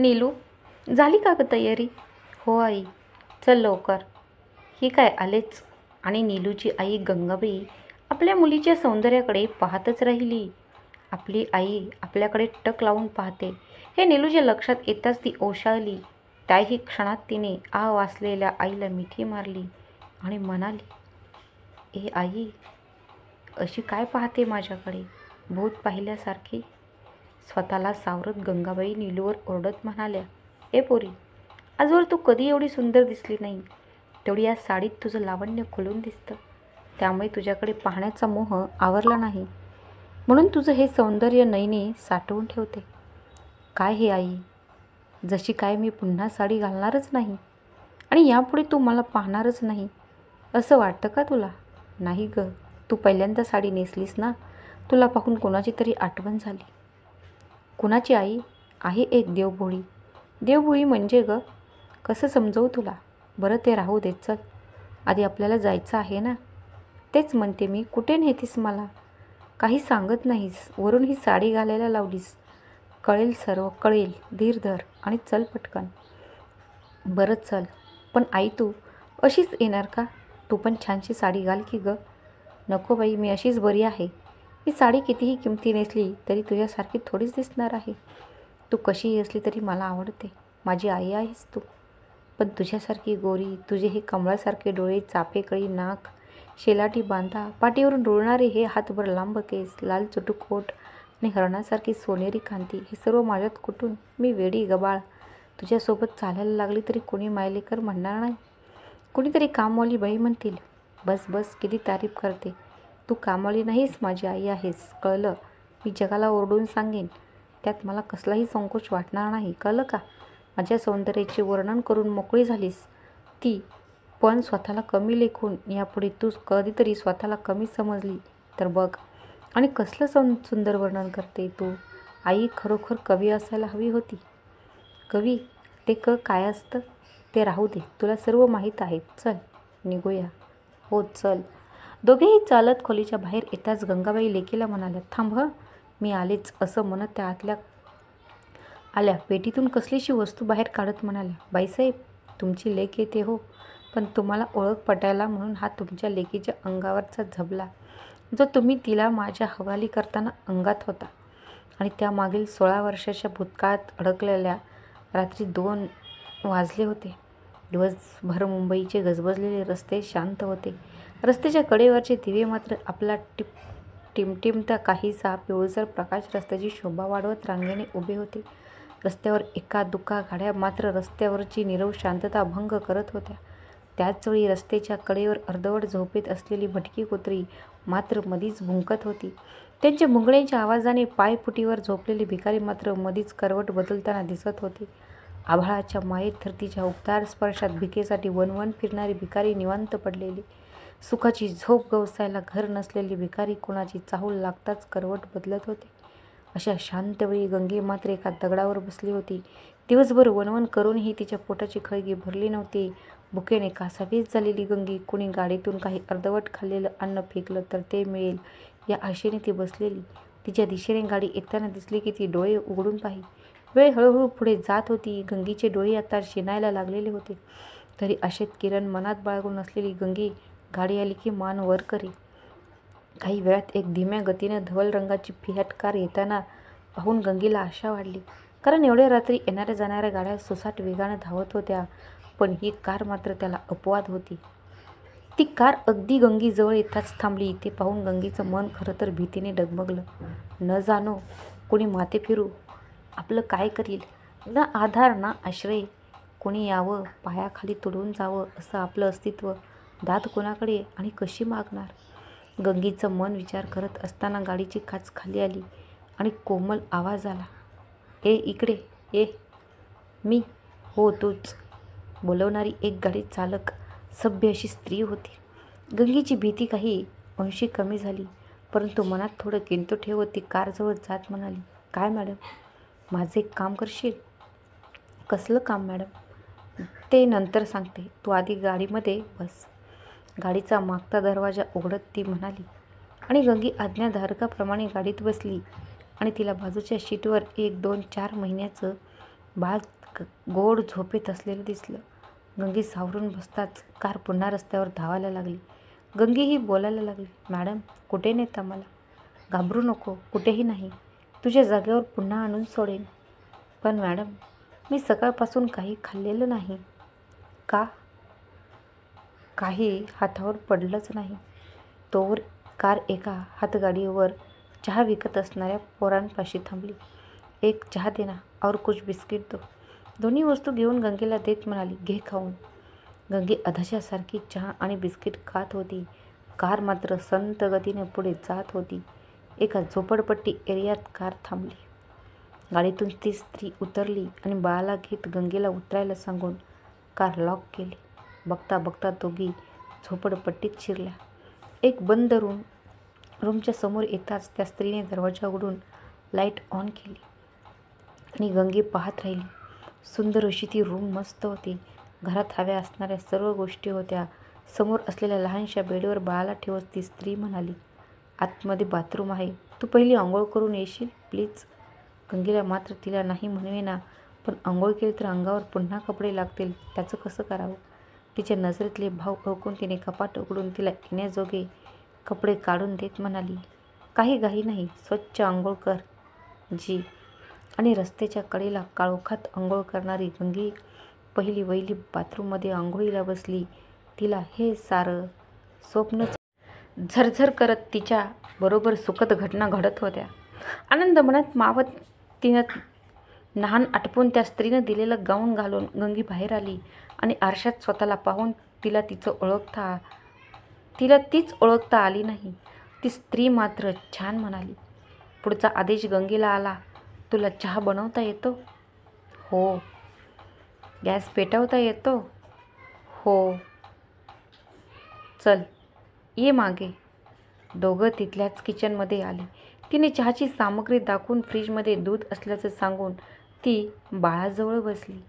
नीलू, झाली का ग तयारी? हो आई, चल लवकर. ही काय आलेच. आणि नीलूची आई गंगाबाई आपल्या मुलीच्या सौंदर्याकडे पाहतच राहिली. आपली आई आपल्याकडे टक लावून पाहते हे नीलूच्या लक्षात येताच ती ओशाळली. त्याही क्षणात तिने वाचलेल्या आईला मिठी मारली आणि म्हणाली, ए आई, अशी काय पाहते माझ्याकडे, भूत पाहिल्यासारखी? स्वतःला सावरत गंगाबाई नीलूवर ओरडत म्हणाल्या, ए पोरी, आजवर तू कधी एवढी सुंदर दिसली नाही. तेवढी या साडीत तुझं लावण्य खुलून दिसतं. त्यामुळे तुझ्याकडे पाहण्याचा मोह आवरला नाही, म्हणून तुझं हे सौंदर्य नयने साठवून ठेवते. काय हे आई, जशी काय मी पुन्हा साडी घालणारच नाही आणि यापुढे तू मला पाहणारच नाही असं वाटतं का तुला? नाही ग, तू पहिल्यांदा साडी नेसलीस ना, तुला पाहून कोणाची तरी आठवण झाली. कुणाची आई? आहे एक देवभोळी. देवभोळी म्हणजे ग, कसं समजवू तुला? बरं ते राहू दे, चल आधी आपल्याला जायचं आहे ना. तेच म्हणते मी, कुठे नेतीस मला? काही सांगत नाहीस, वरून ही साडी घालायला लावलीस. कळेल, सर्व कळेल. धीर धर आणि चल पटकन. बरं चल, पण आई तू अशीच येणार का? तू पण छानशी साडी घाल की ग. नको बाई, मी अशीच बरी आहे. ही साडी कितीही किमती नेसली तरी तुझ्यासारखी थोडीच दिसणार आहे. तू कशीही असली तरी मला आवडते. माझी आई आहेस तू. पण तुझ्यासारखी गोरी, तुझे हे कमळासारखे डोळे, चाफेकळी नाक, शेलाटी बांधा, पाठीवरून रुळणारे हे हातभर लांब केस, लाल चुटूक ओठ आणि हरणासारखी सोनेरी कांती, हे सर्व माझ्यात कुठून? मी वेडी गबाळ. तुझ्यासोबत चालायला लागली तरी कोणी मायलेकर म्हणणार नाही. कुणीतरी कामवाली बाई म्हणतील, बस बस, किती तारीफ करते. तू कामवाली नाहीस, माझी आई आहेस. कळलं? मी जगाला ओरडून सांगेन, त्यात मला कसलाही संकोच वाटणार नाही. कळलं का? माझ्या सौंदर्याचे वर्णन करून मोकळी झालीस ती, पण स्वतःला कमी लेखून यापुढे तू कधीतरी स्वतःला कमी समजली तर बघ. आणि कसलं सुंदर वर्णन करते तू. आई खरोखर कवी असायला हवी होती. कवी? ते काय असतं ते राहू दे, तुला सर्व माहीत आहे. चल निघूया. हो चल. दोघेही चालत खोलीच्या बाहेर येताच गंगाबाई लेकीला म्हणाल्या, थांब हं, मी आलेच. असं म्हणत त्या आल्या पेटीतून कसलीशी वस्तू बाहेर काढत म्हणाल्या, बाईसाहेब, तुमची लेक येते हो, पण तुम्हाला ओळख पटायला म्हणून हा तुमच्या लेकीच्या अंगावरचा झबला, जो तुम्ही तिला माझ्या हवाली करताना अंगात होता आणि त्यामागील 16 वर्षाच्या भूतकाळात अडकलेल्या रात्री 2 वाजले होते. दिवसभर मुंबईचे गजबजलेले रस्ते शांत होते. रस्त्याच्या कडेवरचे दिवे मात्र आपला टिमटिमता काहीसा पिवळसर प्रकाश रस्त्याची शोभा वाढवत रांगेने उभे होते. रस्त्यावर एका-दुका गाड्या मात्र रस्त्यावरची नीरव शांतता भंग करत होत्या. त्याचवेळी रस्त्याच्या कडेवर अर्धवट झोपेत असलेली भटकी कुत्री मात्र मधीच भुंकत होती. त्यांच्या भुंकण्याच्या आवाजाने पायपुटीवर झोपलेले भिकारी मात्र मधीच करवट बदलताना दिसत होते. आभाळाच्या मायेत धरतीच्या उबदार स्पर्शात भिकेसाठी वणवण फिरणारी भिकारी निवांत पडलेली, सुखाची झोप गवसायला घर नसलेली भिकारी कोणाची चाहूल लागताच करवट बदलत होते. अशा शांत वेळी गंगे मात्र एका दगडावर बसली होती. दिवसभर वणवण करूनही तिच्या पोटाची खळगी भरली नव्हती. भुकेने कासावीस झालेली गंगी कुणी गाडीतून काही अर्धवट खाल्लेलं अन्न फेकलं तर ते मिळेल या आशेने ती बसलेली. तिच्या दिशेने गाडी येताना दिसली की ती डोळे उघडून पाही. वेळ हळूहळू पुढे जात होती. गंगीचे डोळे आता शिनायला लागलेले होते. तरी अशेत किरण मनात बाळगून असलेली गंगी गाडी आली की मान वर करी. काही वेळात एक धीम्या गतीनं धवल रंगाची फियाट कार येताना पाहून गंगीला आशा वाढली. कारण एवढ्या रात्री येणाऱ्या जाणाऱ्या गाड्या सुसाट वेगानं धावत होत्या, पण ही कार मात्र त्याला अपवाद होती. ती कार अगदी गंगीजवळ येताच थांबली. ते पाहून गंगीचं मन खरं तर भीतीने डगमगलं. न जाणो कोणी माथे फिरू आपलं काय करील, ना आधार ना आश्रय. कोणी यावं, पायाखाली तुडवून जावं असं आपलं अस्तित्व, दाद कोणाकडे आणि कशी मागणार? गंगीचं मन विचार करत असताना गाडीची काच खाली आली आणि कोमल आवाज आला, ए इकडे ये. मी? हो तूच. बोलवणारी एक गाडी चालक सभ्य अशी स्त्री होती. गंगीची भीती काही अंशी कमी झाली, परंतु मनात थोडं किंतु ठेवत ती कारजवळ जात म्हणाली, काय मॅडम, माझं एक काम करशील? कसलं काम मॅडम? ते नंतर सांगते, तू आधी गाडीमध्ये बस. गाडीचा मागचा दरवाजा उघडत ती म्हणाली आणि गंगी आज्ञाधारकाप्रमाणे गाडीत बसली आणि तिला बाजूच्या शीटवर 1, 2, 4 महिन्याचं बाळ गोड झोपेत असलेलं दिसलं. गंगी सावरून बसताच कार पुन्हा रस्त्यावर धावायला लागली. गंगी ही बोलायला लागली, मॅडम कुठे नेता मला? घाबरू नको, कुठेही नाही. तुझ्या जागेवर पुन्हा आणून सोडेन. पण मॅडम मी सकाळपासून काही खाल्लेलं नाही. का? काही हातावर पडलंच नाही. तोवर कार एका हातगाडीवर चहा विकत असणाऱ्या पोरांपाशी थांबली. एक चहा दे ना और कुछ बिस्किट दो. दोन्ही वस्तू घेऊन गंगेला देत म्हणाली, घे खाऊन. गंगे अधशासारखी चहा आणि बिस्किट खात होती. कार मात्र संत गतीने पुढे जात होती. एका झोपडपट्टी एरियात कार थांबली. गाडीतून ती स्त्री उतरली आणि बाळाला घेत गंगेला उतरायला सांगून कार लॉक केली. बघता बघता दोघी झोपडपट्टीत शिरल्या. एक बंद रूमच्या समोर येताच त्या स्त्रीने दरवाजा उघडून लाईट ऑन केली आणि गंगे पाहत राहिली. सुंदर अशी ती रूम मस्त होती. घरात हव्या असणाऱ्या सर्व गोष्टी होत्या. समोर असलेल्या लहानशा बेडवर बाळाला ठेवत ती स्त्री म्हणाली, आतमध्ये बाथरूम आहे, तू पहिली आंघोळ करून येशील प्लीज. गंगेला मात्र तिला नाही म्हणवेना, पण आंघोळ केली तर अंगावर पुन्हा कपडे लागतील, त्याचं कसं करावं? तिच्या नजरेतले भाव ओळखून तिने कपाट उघडून तिला येण्याजोगे कपडे काढून देत म्हणाली, काही घाई नाही, स्वच्छ आंघोळ कर जी. आणि रस्त्याच्या कडेला काळोखात आंघोळ करणारी गंगी पहिली वहिली बाथरूममध्ये आंघोळीला बसली. तिला हे सारं स्वप्नच झरझर करत तिच्या बरोबर सुखद घटना घडत होत्या. आनंद मनात मावत तिनं नहान आटपून त्या स्त्रीनं दिलेलं गाऊन घालून गंगी बाहेर आली आणि आरशात स्वतःला पाहून तिला तीच ओळखता आली नाही. ती स्त्री मात्र छान म्हणाली. पुढचा आदेश गंगेला आला, तुला चहा बनवता येतो? हो. गॅस पेटवता येतो? हो. चल ये मागे. दोघं तिथल्याच किचनमध्ये आली. तिने चहाची सामग्री दाखवून फ्रीजमध्ये दूध असल्याचं सांगून ती बाळाजवळ बसली.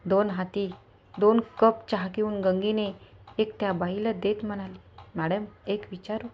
2 हाती 2 कप चहा घेऊन गंगीने एक त्या बाईला देत म्हणाली, मॅडम एक विचारू?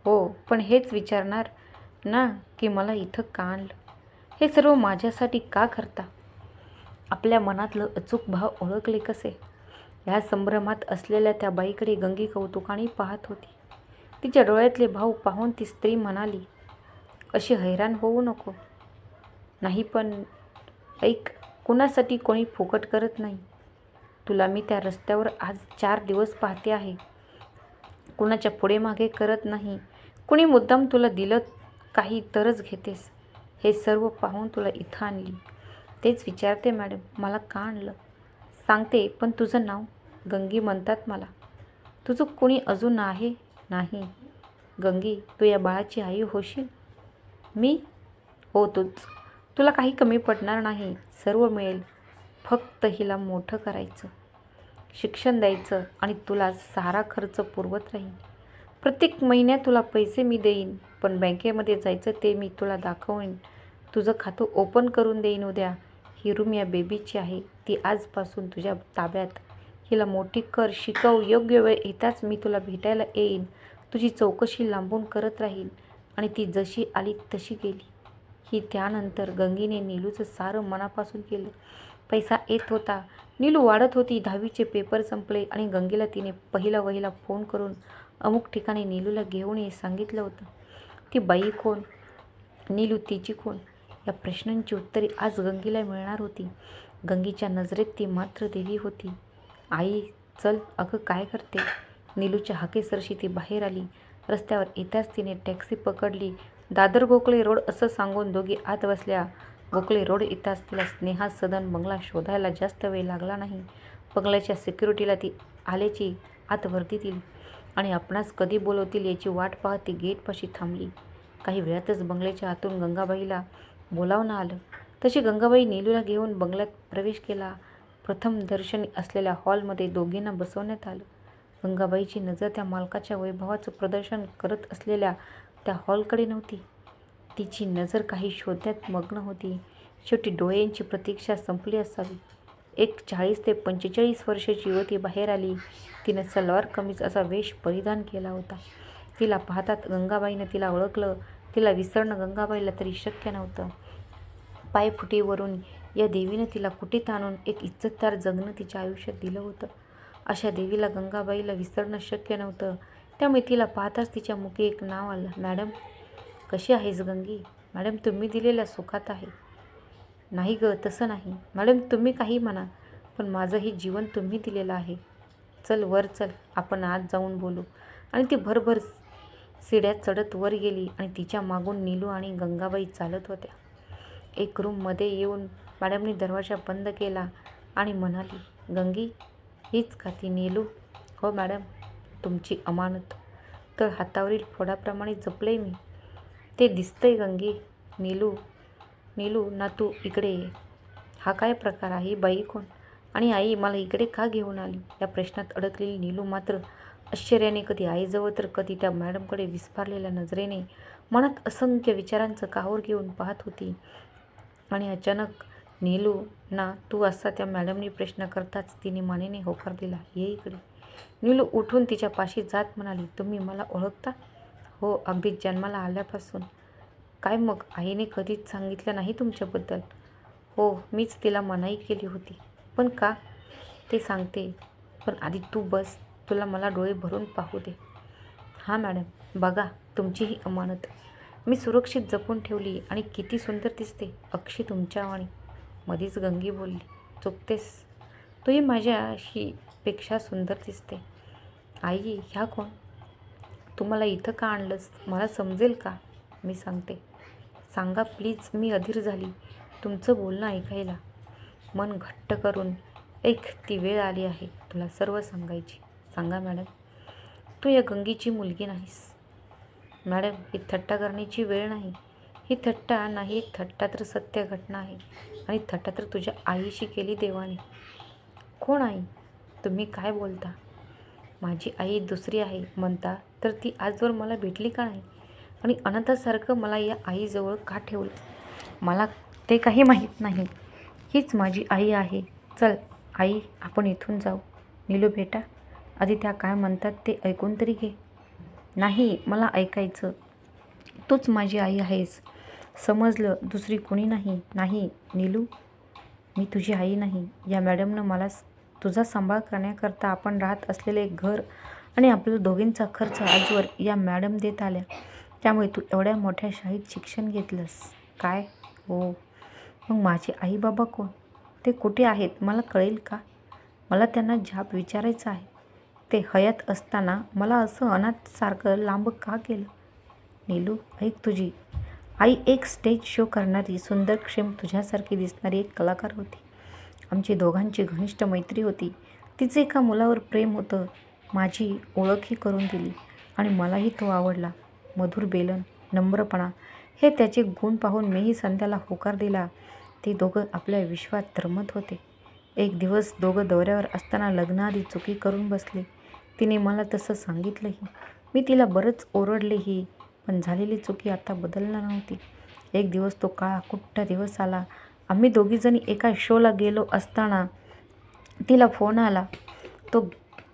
हो, पण हेच विचारणार ना की मला इथं का आणलं? हे सर्व माझ्यासाठी का करता? आपल्या मनातलं अचूक भाव ओळखले कसे? ह्या संभ्रमात असलेल्या त्या बाईकडे गंगी कौतुकाने पाहत होती. तिच्या डोळ्यातले भाव पाहून ती स्त्री म्हणाली, अशी हैराण होऊ नको. नाही पण ऐक, कुणासाठी कोणी फुकट करत नाही. तुला मी त्या रस्त्यावर आज 4 दिवस पाहते आहे. कुणाच्या पुढे मागे करत नाही. कुणी मुद्दाम तुला दिलं काही तरच घेतेस. हे सर्व पाहून तुला इथं आणली. तेच विचारते मॅडम, मला का आणलं? सांगते, पण तुझं नाव? गंगी म्हणतात मला. तुझं कुणी अजून आहे? नाही. गंगी, तू या बाळाची आई होशील? मी? हो तूच. तुला काही कमी पडणार नाही. सर्व मिळेल. फक्त हिला मोठं करायचं, शिक्षण द्यायचं आणि तुला सारा खर्च पुरवत राहीन. प्रत्येक महिन्यात तुला पैसे मी देईन, पण बँकेमध्ये जायचं ते मी तुला दाखवेन. तुझं खातं ओपन करून देईन उद्या. ही रूम या बेबीची आहे. ती आजपासून तुझ्या ताब्यात. हिला मोठी कर, शिकव. योग्य वेळ येताच मी तुला भेटायला येईन. तुझी चौकशी लांबून करत राहीन. आणि ती जशी आली तशी गेली. ही त्यानंतर गंगीने नीलूचं सारं मनापासून केलं. पैसा येत होता. नीलू वाढत होती. 10वीचे पेपर संपले आणि गंगेला तिने वहिला फोन करून अमुक ठिकाणी नीलूला घेऊन ये सांगितलं होतं. ती बाई कोण? नीलू तिची कोण? या प्रश्नांची उत्तरे आज गंगेला मिळणार होती. गंगीच्या नजरेत ती मात्र देवी होती. आई चल. अगं काय करते? नीलूच्या हाकेसरशी ती बाहेर आली. रस्त्यावर येताच तिने टॅक्सी पकडली. दादर गोखले रोड असं सांगून दोघी आत बसल्या. गोखले रोड येताच तिला स्नेहा सदन बंगला शोधायला जास्त वेळ लागला नाही. बंगल्याच्या सिक्युरिटीला ती आल्याची आत वर्दी दिली आणि आपणास कधी बोलवतील याची वाट पाहत ती गेटपाशी थांबली. काही वेळातच बंगल्याच्या आतून गंगाबाईला बोलावणं आलं. तशी गंगाबाई नीलूला घेऊन बंगल्यात प्रवेश केला. प्रथम दर्शनी असलेल्या हॉलमध्ये दोघींना बसवण्यात आलं. गंगाबाईची नजर त्या मालकाच्या वैभवाचं प्रदर्शन करत असलेल्या त्या हॉलकडे नव्हती. तिची नजर काही शोधण्यात मग्न होती. शेवटी डोळ्यांची प्रतीक्षा संपली असावी. एक 40 ते 45 वर्षाची युवती बाहेर आली. तिनं सलवार कमीज असा वेश परिधान केला होता. तिला पाहताच गंगाबाईनं तिला ओळखलं. तिला विसरणं गंगाबाईला तरी शक्य नव्हतं. पायफुटीवरून या देवीनं तिला कुठे आणून एक इज्जतदार जगणं तिच्या आयुष्यात दिलं होतं. अशा देवीला गंगाबाईला विसरणं शक्य नव्हतं. त्यामुळे तिला पाहताच तिच्या मुखी एक नाव आलं. मॅडम, कशी आहेस गंगी? मॅडम, तुम्ही दिलेल्या सुखात आहे. नाही ग, तसं नाही. मॅडम, तुम्ही काही म्हणा, पण माझं हे जीवन तुम्ही दिलेलं आहे. चल वर चल, आपण आत जाऊन बोलू. आणि ती भरभर शिड्या चढत वर गेली आणि तिच्या मागून नीलू आणि गंगाबाई चालत होत्या. एक रूममध्ये येऊन मॅडमनी दरवाजा बंद केला आणि म्हणाली, गंगी, हीच का ती नीलू? हो मॅडम, तुमची अमानत तर हातावरील फोडाप्रमाणे जपले मी. ते दिसतंय गंगी. नीलू, नीलू ना, तू इकडे ये. हा काय प्रकार आहे? बाई कोण? आणि आई मला इकडे का घेऊन आली? या प्रश्नात अडकलेली नीलू मात्र आश्चर्याने कधी आईजवळ तर कधी त्या मॅडमकडे विस्फारलेल्या नजरेने मनात असंख्य विचारांचं काहूर घेऊन पाहत होती. आणि अचानक, नीलू ना, तू असा त्या मॅडमनी प्रश्न करताच तिने मानेने होकार दिला. ये इकडे. नीलू उठून तिच्या पाशी जात म्हणाली, तुम्ही मला ओळखता? हो, अगदी जन्माला आल्यापासून. काय मग आईने कधीच सांगितलं नाही तुमच्याबद्दल? हो, मीच तिला मनाई केली होती. पण का? ते सांगते, पण आधी तू बस. तुला मला डोळे भरून पाहू दे. हां मॅडम, बघा, तुमची ही अमानत मी सुरक्षित जपून ठेवली आणि किती सुंदर दिसते, अक्षी तुमच्यावाणी. मधीच गंगी बोलली, चुकतेस. तूही माझ्याशी पेक्षा सुंदर दिसते. आई, ह्या कोण? तुम्हाला इथं का आणलंस? मला समजेल का? मी सांगते. सांगा प्लीज, मी अधीर झाली तुमचं बोलणं ऐकायला. मन घट्ट करून ऐक, ती वेळ आली आहे तुला सर्व सांगायची. सांगा मॅडम. तू या गंगीची मुलगी नाहीस. मॅडम, ही थट्टा करण्याची वेळ नाही. ही थट्टा नाही, थट्टा तर सत्य घटना आहे. आणि थट्टा तर तुझ्या आईशी केली देवाने. कोण आई? तुम्ही काय बोलता? माझी आई दुसरी आहे म्हणता तर ती आजवर मला भेटली का नाही? आणि अनाथासारखं मला या आईजवळ का ठेवलं? मला ते काही माहीत नाही. हीच माझी आई आहे. चल आई, आपण इथून जाऊ. नीलू बेटा, आधी त्या काय म्हणतात ते ऐकून तरी घे. नाही, मला ऐकायचं. तूच माझी आई आहेस, समजलं? दुसरी कोणी नाही. नाही नीलू, मी तुझी आई नाही. या मॅडमनं मला तुझा सांभाळ करण्याकरता आपण राहत असलेले घर आणि आपल्या दोघींचा खर्च आजवर या मॅडम देत आल्या. त्यामुळे तू एवढ्या मोठ्या शाळेत शिक्षण घेतलंस. काय? हो. मग माझे आई बाबा कोण? ते कुठे आहेत? मला कळेल का? मला त्यांना जाब विचारायचा आहे. ते हयात असताना मला असं अनाथसारखं लांब का केलं? नीलू, ऐक, तुझी आई एक स्टेज शो करणारी, सुंदर, क्षेम, तुझ्यासारखी दिसणारी एक कलाकार होती. आमची दोघांची घनिष्ठ मैत्री होती. तिचं एका मुलावर प्रेम होतं. माझी ओळखही करून दिली आणि मलाही तो आवडला. मधुर बेलन, नम्रपणा हे त्याचे गुण पाहून मीही संध्याला होकार दिला. ते दोघं आपल्या विश्वात रमत होते. एक दिवस दोघं दौऱ्यावर असताना लग्नाआधी चुकी करून बसले. तिने मला तसं सांगितलंही. मी तिला बरंच ओरडलेही, पण झालेली चुकी आता बदलणार नव्हती. एक दिवस तो काळा कुट्ट दिवस आला. आम्ही दोघीजणी एका शोला गेलो असताना तिला फोन आला. तो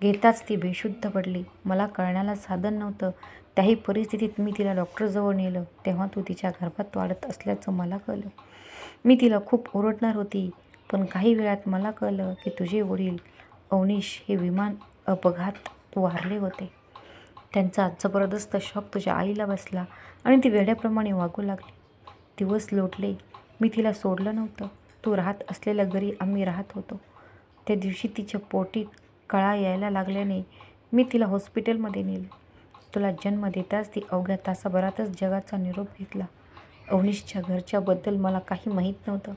घेताच ती बेशुद्ध पडली. मला कळण्याला साधन नव्हतं. त्याही परिस्थितीत मी तिला डॉक्टरजवळ नेलं. तेव्हा तू तिच्या गर्भात वाढत असल्याचं मला कळलं. मी तिला खूप ओरडणार होती, पण काही वेळात मला कळलं की तुझे वडील अवनीश हे विमान अपघात वारले होते. त्यांचा जबरदस्त शॉक तुझ्या आईला बसला आणि ती वेड्याप्रमाणे वागू लागली. दिवस लोटले. मी तिला सोडलं नव्हतं. तू राहत असलेल्या घरी आम्ही राहत होतो. त्या दिवशी तिच्या पोटी कळा यायला लागल्याने मी तिला हॉस्पिटलमध्ये नेलं. तुला जन्म देताच ती अवघ्या तासाभरातच जगाचा निरोप घेतला. अवनीशच्या घरच्याबद्दल मला काही माहीत नव्हतं.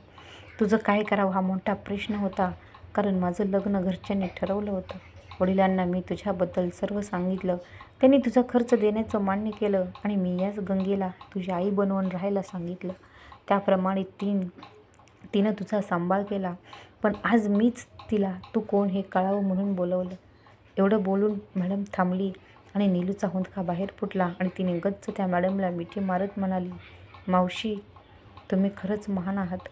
तुझं काय करावं हा मोठा प्रश्न होता, कारण माझं लग्न घरच्यांनी ठरवलं होतं. वडिलांना मी तुझ्याबद्दल सर्व सांगितलं. त्यांनी तुझा खर्च देण्याचं मान्य केलं आणि मी याच गंगेला तुझी आई बनवून राहायला सांगितलं. त्याप्रमाणे तिनं तुझा सांभाळ केला. पण आज मीच तिला तू कोण हे कळावं म्हणून बोलवलं. एवढं बोलून मॅडम थांबली आणि नीलूचा हुंदका बाहेर फुटला आणि तिने गच्च त्या मॅडमला मिठी मारत म्हणाली, मावशी, तुम्ही खरंच महान आहात.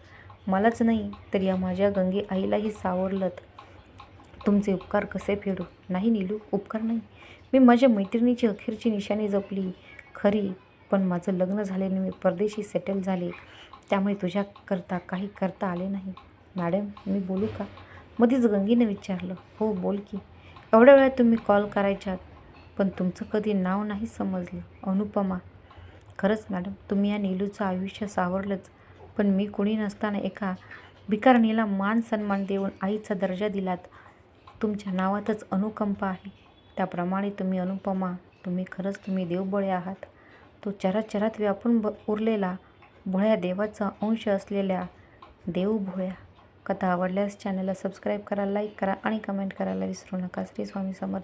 मलाच नाही तर या माझ्या गंगे आईलाही सावरलंत. तुमचे उपकार कसे फेडू? नाही नीलू, उपकार नाही. मी माझ्या मैत्रिणीची अखेरची निशाणी जपली खरी, पण माझं लग्न झाल्याने मी परदेशी सेटल झाले त्यामुळे तुझ्याकरता काही करता आले नाही. मॅडम, मी बोलू का? मध्येच गंगीनं विचारलं. हो, बोल की. एवढ्या वेळात तुम्ही कॉल करायच्यात, पण तुमचं कधी नाव नाही समजलं. अनुपमा. खरंच मॅडम, तुम्ही या नीलूचं आयुष्य सावरलंच, पण मी कुणी नसताना एका भिकारणीला मान सन्मान देऊन आईचा दर्जा दिलात. तुमच्या नावातच अनुकंपा आहे. त्याप्रमाणे तुम्ही अनुपमा, तुम्ही देवभोळे आहात. तो चराचरात व्यापून उरलेला भोळ्या देवाचा अंश असलेल्या देवभोळ्या. कथा आवडल्यास चॅनलला सबस्क्राईब करा, लाईक करा आणि कमेंट करायला विसरू नका. श्री स्वामी समर्थ.